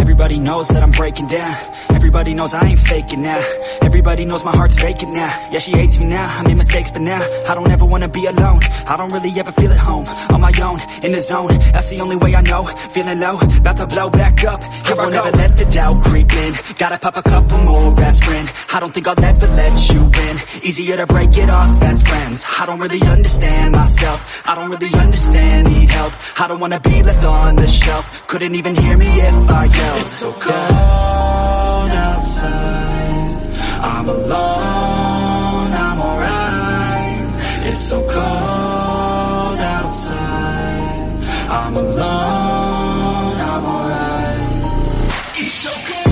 Everybody knows that I'm breaking down. Everybody knows I ain't faking now. Everybody knows my heart's vacant now. Yeah, she hates me now, I made mistakes but now I don't ever wanna be alone. I don't really ever feel at home. On my own, in the zone, that's the only way I know. Feeling low, about to blow back up. Here I won't ever let the doubt creep in. Gotta pop a couple more aspirin. I don't think I'll ever let you in. Easier to break it off best friends. I don't really understand myself. I don't really understand, need help. I don't wanna be left on the shelf. Couldn't even hear me if I yelled. It's so cold outside, I'm alone, I'm alright. It's so cold outside, I'm alone, I'm alright. It's so cold.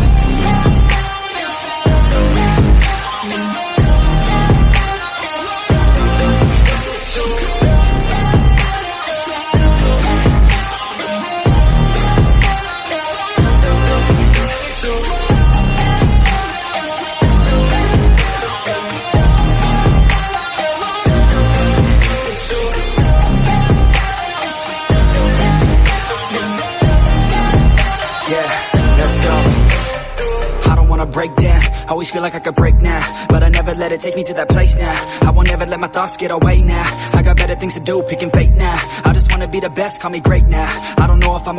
Break down, always feel like I could break now, but I never let it take me to that place now. I won't ever let my thoughts get away now. I got better things to do, picking fate now. I just wanna be the best, call me great now. I don't know if I'm